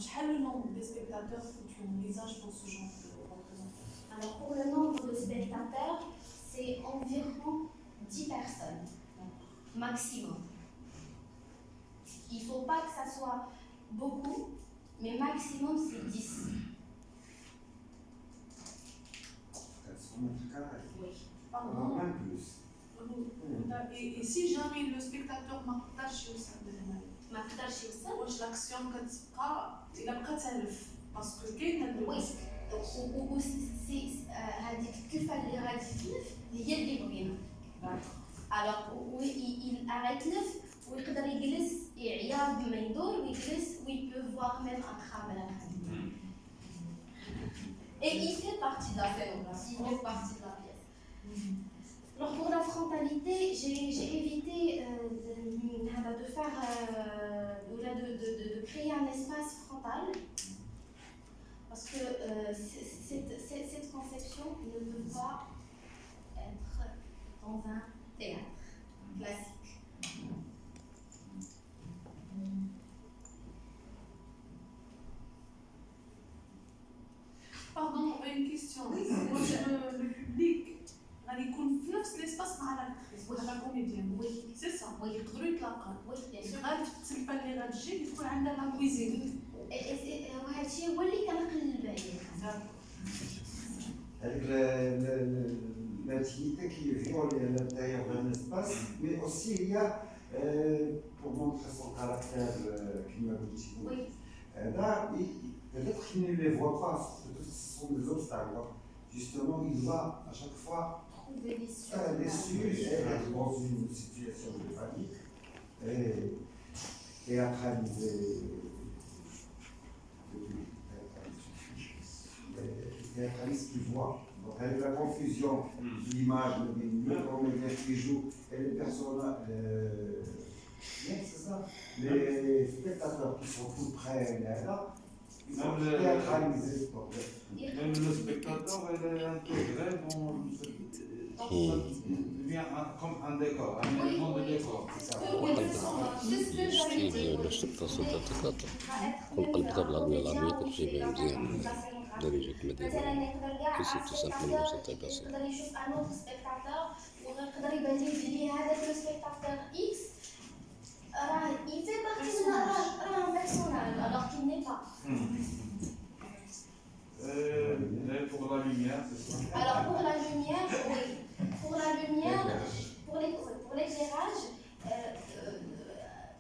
Quel est le nombre de spectateurs que tu envisages pour ce genre de représentation? Alors pour le nombre de spectateurs, c'est environ 10 personnes, maximum. Il ne faut pas que ça soit beaucoup, mais maximum c'est 10. 400 mètres carrés. Oui. Pardon. Même plus. Et si jamais le spectateur ما قدرش يوصل لهنا ما قدرش يوصل واش لاكسيون كتبقى الا بقى تالف باسكو كاين هاد وي هذيك الكفه اللي غادي تلف هي اللي بغينا. الوغ il arrête لف ويقدر يجلس يعيا بما يدور ويجلس وي peut voir même à travers. Et il fait partie de la scénographie, il fait partie de la pièce. Alors pour la frontalité, j'ai évité de faire de créer un espace frontal parce que cette conception ne peut pas être dans un théâtre classique. Pardon, une question. Le public غادي يكون في نفس الاسباس مع لاكتريس مع لا كوميديان. Oui. سي سا يقدروا يتلاقاو. Oui, bien sûr. غادي التلفه اللي غتجي تكون عندها لا كويزين. وهذا الشيء هو اللي كنقلب عليه. Avec l'intimité qui est violée à l'intérieur d'un espace, mais aussi il y a, pour montrer son caractère climatique, là, peut-être qu'il ne les voit pas, peut-être que ce sont des obstacles. Justement, il va à chaque fois Trouver faire des sujets, être dans une situation de panique et après les réalistes qui voient. Donc avec la confusion de l'image, le comédien qui joue et les personnages, c'est ça, les spectateurs qui sont tout près là, ils sont théâtralisés. Même le spectateur est intégré dans ça devient comme un décor, un élément de décor. الشطة صوتها كل قلب تبع العمية كتجيبها مزيان درجة مدنية كيسي تسامح من وسط البلاصة. يقدر يشوف ان اوتر سبيكتاتور ويقدر يبان ليه هذاك لو سبيكتاتور اكس راه يفي بارتي من راه بيرسوناج alors qu'il n'est pas. Pour la lumière, c'est ça. Alors pour la lumière, oui. Pour la lumière, pour l'éclairage,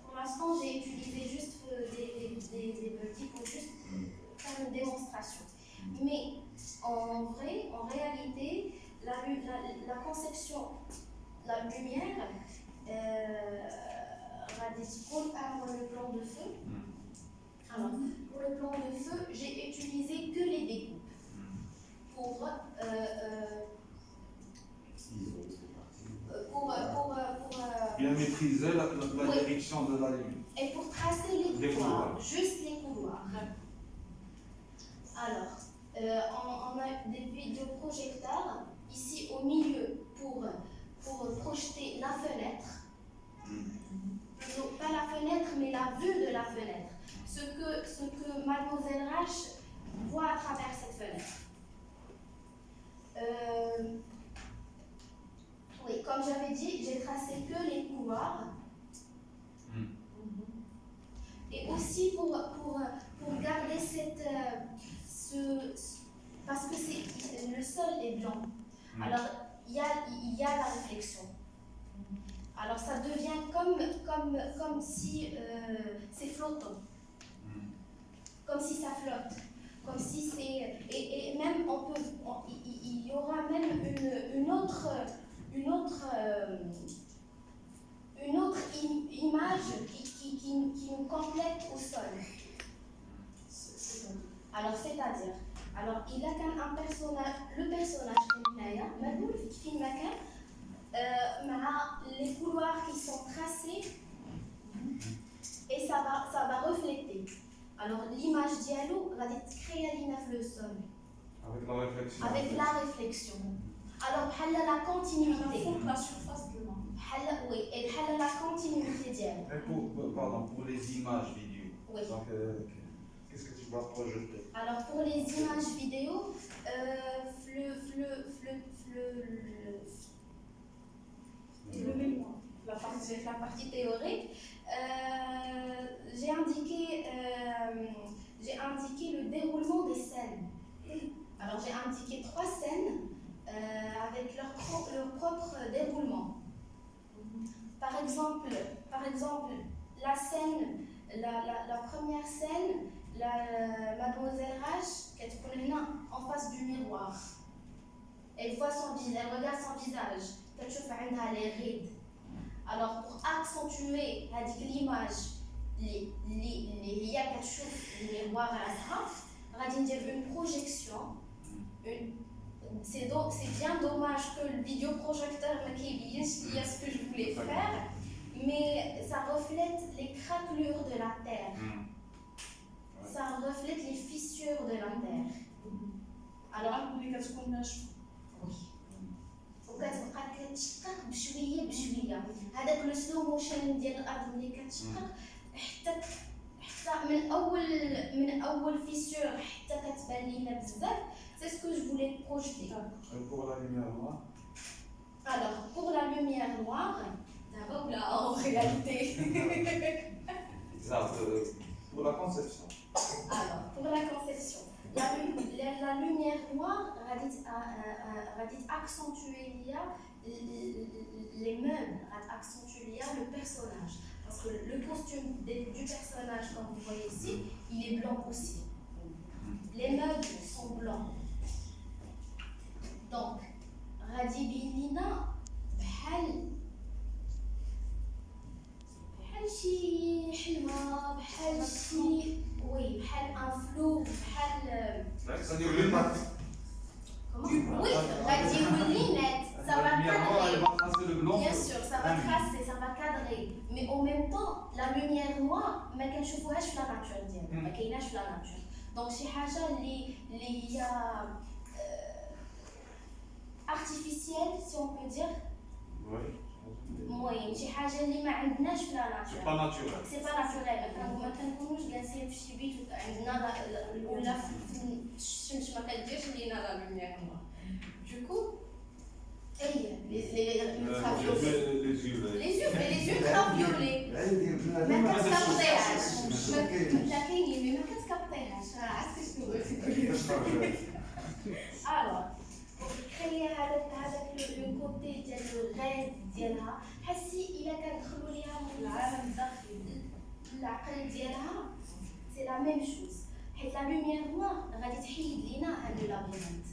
pour l'instant j'ai utilisé juste des petits pour juste faire une démonstration. Mais en réalité, la conception, la lumière, pour le plan de feu. Alors, pour le plan de feu, j'ai utilisé que les découpes pour Bien maîtriser la direction de la ligne. Et pour tracer les couloirs, juste les couloirs. Alors, on a des vidéoprojecteurs ici au milieu pour projeter la fenêtre. Plutôt pas la fenêtre, mais la vue de la fenêtre. Ce que Mademoiselle Rache voit à travers cette fenêtre. Oui, comme j'avais dit, j'ai tracé que les couloirs. Et aussi pour garder parce que le sol est blanc. Alors il y a la réflexion. Alors ça devient comme si c'est flottant. Comme si ça flotte. Comme si c'est et même il y aura même une autre image qui nous complète au sol. Alors c'est-à-dire il a qu'un personnage, le personnage les couloirs qui sont tracés et ça va refléter. Alors l'image diallo va créer le sol. Avec la réflexion. Avec la réflexion. Alors la continuité. La surface de l'homme. Oui, et la continuité diallo. Pardon, pour les images vidéo. Oui. Donc, Qu'est-ce que tu vas projeter? Alors pour les images vidéo, Le mémoire. la partie théorique, j'ai indiqué le déroulement des scènes. Alors j'ai indiqué 3 scènes avec leur propre déroulement. Par exemple, la scène, la première scène, mademoiselle Raj, qui est en face du miroir. Elle voit son visage, elle regarde son visage. Elle a les rides. Alors pour accentuer l'image اللي هي كتشوف الميرواغ راسها غادي ندير une projection. C'est bien dommage que le vidéoprojecteur ne m'ait pas ce que je voulais faire, mais ça reflète les craquelures de la terre. Ça reflète les fissures de la terre. Alors, وكتبقى كتشقق بشويه بشويه. هذاك لو سلو موشن ديال الارض ملي كتشقق حتى من اول فيسور حتى كتبان لينا بزاف. C'est ce que je voulais projeter. Pour la lumière noire. Alors, pour la lumière noire, d'abord là en réalité. Pour la conception. Alors, pour la conception, la lumière noire va accentuer les meubles, accentuer le personnage. Parce que le costume du personnage, comme vous voyez ici, il est blanc aussi. Les meubles sont blancs. Donc, غادي يبين لينا بحال شي حلمة بحال شي بحال ان فلو بحال Ça dit le mat. oui غادي يولي net. Ça va cadrer. Bien sûr, ça va tracer, ça va cadrer. Mais en même temps, la lumière noire ما كنشوفوهاش في la nature ديالنا، ما كايناش في la nature. Donc شي حاجة اللي هي artificielle, si on peut dire. Oui, شي حاجة اللي ما عندناش في la nature. C'est pas naturel. C'est pas naturel. ما كنكونوش جالسين في شي بيت وعندنا ولا في الشمس ما كديرش لينا لا lumière noire. Du coup, les yeux ultraviolets. ما كتكابطيهاش. ما كاينين ما كتكابطيهاش. عرفتي شنو بغيت. Alors, créer هذاك لو كوتي ديال الغاز ديالها حسي الا كندخلوا ليها من العالم الداخلي العقل ديالها سي لا ميم شوز. حيت لا لوميير نوار غادي تحيد لينا هاد لابيرنت.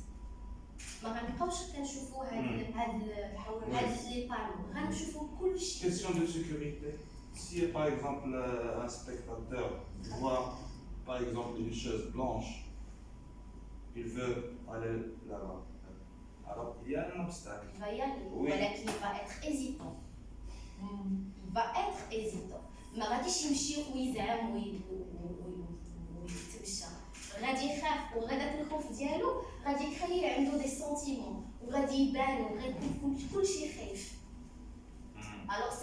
ما غنبقاوش كنشوفوا هاد لي طالو، غنشوفوا كلشي. Question de sécurité. Si par exemple un spectateur voit par exemple une chaise blanche, il veut aller là-bas. Alors il y a un obstacle. Il va y aller, Oui. ولكن il va être hésitant. Il va être hésitant. ما غاديش يمشي ويزعم ويتمشى. غادي يخاف وغاداك الخوف ديالو غادي يخلي عنده دي سونتيمون وغادي يبان وغادي يكون كلشي خايف. Alors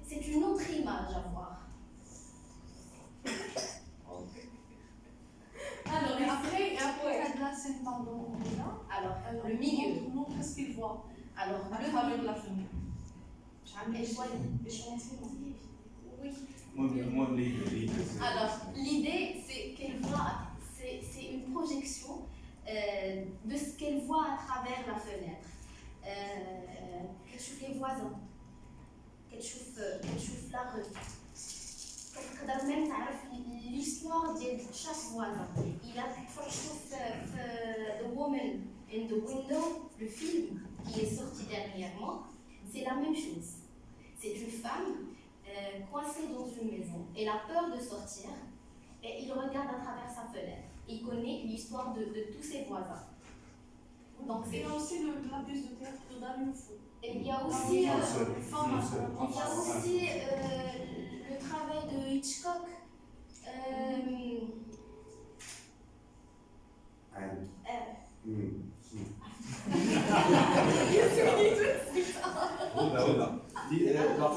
c'est une autre image à voir. Alors, et après la scène, pardon, Alors, le milieu. Montre ce qu'il voit. Alors, À travers la fenêtre. échantillon. Oui. Moi, l'idée. Alors, l'idée, c'est qu'elle voit, c'est une projection de ce qu'elle voit à travers la fenêtre. Qu'elle chauffe les voisins, qu'elle chauffe la rue. تقدر même تعرف l'histoire de chaque voisin. Il a chauffe The Woman in the Window, le film qui est sorti dernièrement. C'est la même chose. C'est une femme coincée dans une maison. Elle a peur de sortir et il regarde à travers sa fenêtre. Il connaît l'histoire de tous ses voisins. Donc Il y a aussi la pièce de théâtre de Damien Fou. et il y a aussi, le travail de Hitchcock. La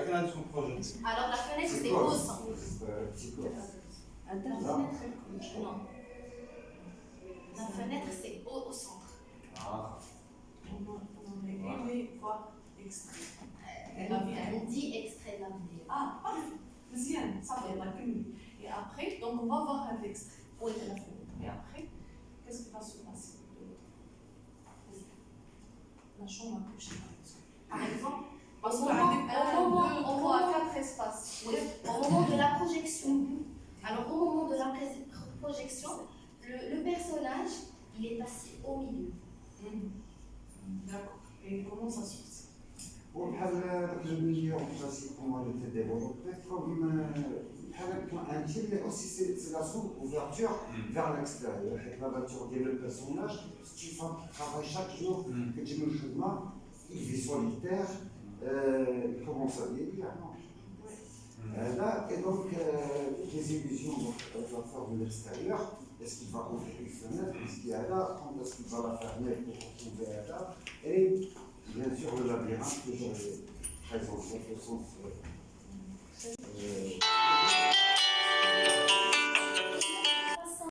fenêtre, son projet. Alors la fenêtre c'est au centre. La fenêtre montrer le cloche. Non. La fenêtre, c'est au centre. Ah. On aurait aimé voir extrait. Elle dit extrait de la vidéo. Ah, parfait. Deuxième, ça va, la commune. Et après, donc on va voir un extrait. Oui, la fenêtre. Et après, qu'est-ce qui va se passer de l'autre côté? La chambre à coucher, par exemple. Parce qu'on a Au moment- on voit 4 espaces. Oui, au moment de la projection. Alors, au moment de la projection, le personnage, il est assis au milieu. D'accord. Et comment ça se passe? وبحال داك جو ميليور كلاسيكومون اللي تي ديفلوبي كوم بحال بوان انتيم مي اوسي سي لا سون اوفرتور فيغ ليكستيريور حيت لا ناتور ديال لو بيرسوناج سي فام ترافاي شاك جور كتجي من الخدمه il vit solitaire il commence à vieillir non là et donc les illusions donc va faire de l'extérieur est-ce qu'il va ouvrir une fenêtre est-ce qu'il y a là quand est-ce qu'il va la fermer pour retrouver là et bien sûr, le labyrinthe, toujours présent dans le sens